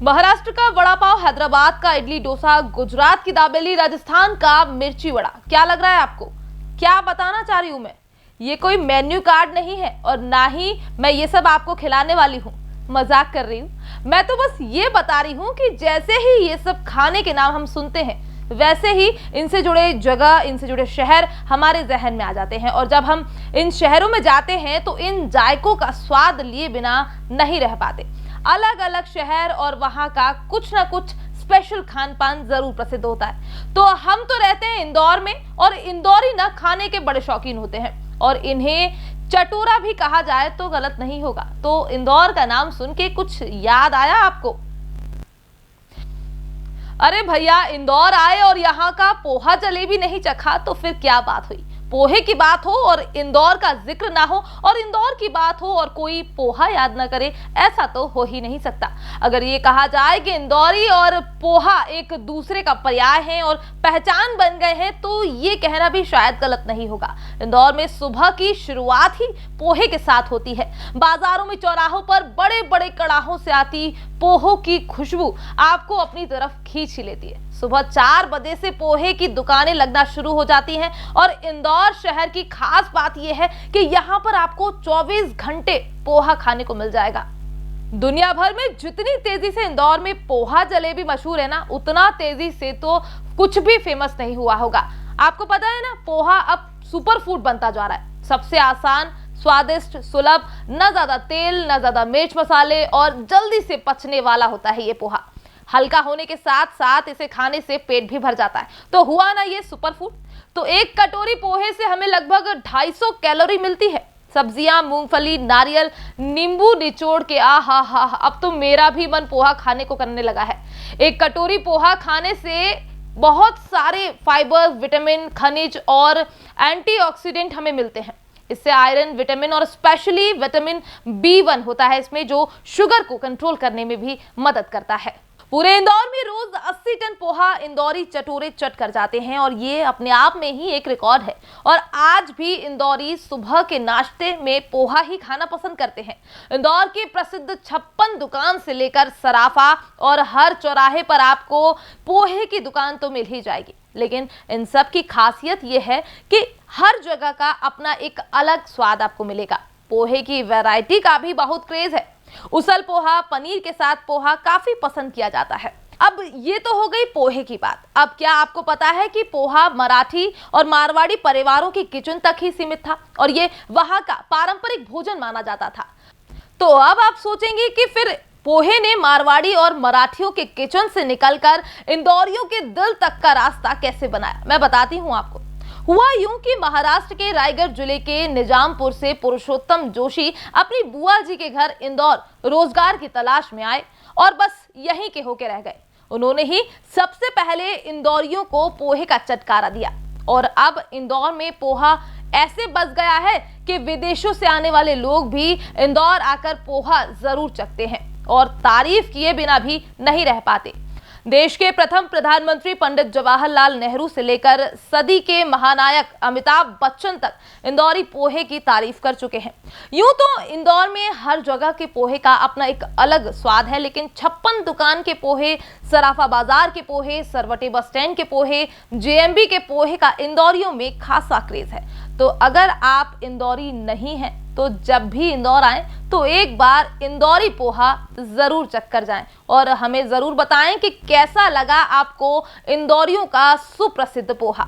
महाराष्ट्र का वड़ा पाव, हैदराबाद का इडली डोसा, गुजरात की दाबेली, राजस्थान का मिर्ची वड़ा। क्या लग रहा है आपको? क्या बताना चाह रही हूं मैं? ये कोई मेन्यू कार्ड नहीं है और ना ही मैं ये सब आपको खिलाने वाली हूँ। मजाक कर रही हूँ। मैं तो बस ये बता रही हूँ कि जैसे ही ये सब खाने के नाम हम सुनते हैं, वैसे ही इनसे जुड़े जगह, इनसे जुड़े शहर हमारे जहन में आ जाते हैं। और जब हम इन शहरों में जाते हैं तो इन जायकों का स्वाद लिए बिना नहीं रह पाते। अलग अलग शहर और वहां का कुछ ना कुछ स्पेशल खान पान जरूर प्रसिद्ध होता है। तो हम तो रहते हैं इंदौर में और इंदौरी ना खाने के बड़े शौकीन होते हैं और इन्हें चटोरा भी कहा जाए तो गलत नहीं होगा। तो इंदौर का नाम सुन के कुछ याद आया आपको? अरे भैया, इंदौर आए और यहाँ का पोहा जलेबी नहीं चखा तो फिर क्या बात हुई? पोहे की बात हो और इंदौर का जिक्र ना हो, और इंदौर की बात हो और कोई पोहा याद ना करे, ऐसा तो हो ही नहीं सकता। अगर ये कहा जाए कि इंदौरी और पोहा एक दूसरे का पर्याय हैं और पहचान बन गए हैं, तो ये कहना भी शायद गलत नहीं होगा। इंदौर में सुबह की शुरुआत ही पोहे के साथ होती है। बाजारों में, चौराहों पर बड़े बड़े कड़ाहों से आती पोहों की खुशबू आपको अपनी तरफ खींच ही लेती है। सुबह 4 बजे से पोहे की दुकानें लगना शुरू हो जाती हैं और इंदौर शहर की खास बात यह है कि यहाँ पर आपको 24 घंटे पोहा खाने को मिल जाएगा। दुनिया भर में जितनी तेजी से इंदौर में पोहा जलेबी मशहूर है ना, उतना तेजी से तो कुछ भी फेमस नहीं हुआ होगा। आपको पता है ना, पोहा अब सुपर फूड बनता जा रहा है। सबसे आसान, स्वादिष्ट, सुलभ, न ज्यादा तेल, न ज्यादा मिर्च मसाले और जल्दी से पचने वाला होता है ये पोहा। हल्का होने के साथ साथ इसे खाने से पेट भी भर जाता है। तो हुआ ना ये सुपर फूड। तो एक कटोरी पोहे से हमें लगभग 250 कैलोरी मिलती है। सब्जियां, मूंगफली, नारियल, नींबू निचोड़ के हा, अब तो मेरा भी मन पोहा खाने को करने लगा है। एक कटोरी पोहा खाने से बहुत सारे फाइबर, विटामिन, खनिज और एंटीऑक्सीडेंट हमें मिलते हैं। इससे आयरन, विटामिन और स्पेशली विटामिन B1 होता है इसमें, जो शुगर को कंट्रोल करने में भी मदद करता है। पूरे इंदौर में रोज 80 टन पोहा इंदौरी चटोरे चट कर जाते हैं और ये अपने आप में ही एक रिकॉर्ड है। और आज भी इंदौरी सुबह के नाश्ते में पोहा ही खाना पसंद करते हैं। इंदौर की प्रसिद्ध 56 दुकान से लेकर सराफा और हर चौराहे पर आपको पोहे की दुकान तो मिल ही जाएगी। लेकिन इन सब की खासियत यह है कि हर जगह का अपना एक अलग स्वाद आपको मिलेगा। पोहे की वैरायटी का भी बहुत क्रेज है। उसल पोहा, पनीर के साथ पोहा काफी पसंद किया जाता है। अब ये तो हो गई पोहे की बात। अब क्या आपको पता है कि पोहा मराठी और मारवाड़ी परिवारों की किचन तक ही सीमित था और ये वहां का पारंपरिक भोजन माना जाता था। तो अब आप सोचेंगे कि फिर पोहे ने मारवाड़ी और मराठियों के किचन से निकलकर इंदौरियों के दिल तक का रास्ता कैसे बनाया? मैं बताती हूँ आपको। हुआ यूं कि महाराष्ट्र के रायगढ़ जिले के निजामपुर से पुरुषोत्तम जोशी अपनी बुआ जी के घर इंदौर रोजगार की तलाश में आए और बस यहीं के होके रह गए। उन्होंने ही सबसे पहले इंदौरियों को पोहे का चटकारा दिया और अब इंदौर में पोहा ऐसे बस गया है कि विदेशों से आने वाले लोग भी इंदौर आकर पोहा जरूर चखते हैं और तारीफ किए बिना भी नहीं रह पाते। देश के प्रथम प्रधानमंत्री पंडित जवाहरलाल नेहरू से लेकर सदी के महानायक अमिताभ बच्चन तक इंदौरी पोहे की तारीफ कर चुके हैं। यूं तो इंदौर में हर जगह के पोहे का अपना एक अलग स्वाद है, लेकिन 56 दुकान के पोहे, सराफा बाजार के पोहे, सरवटे बस स्टैंड के पोहे, JMB के पोहे का इंदौरियों में खासा क्रेज है। तो अगर आप इंदौरी नहीं हैं तो जब भी इंदौर आए तो एक बार इंदौरी पोहा जरूर चख कर जाएं और हमें जरूर बताएं कि कैसा लगा आपको इंदौरियों का सुप्रसिद्ध पोहा।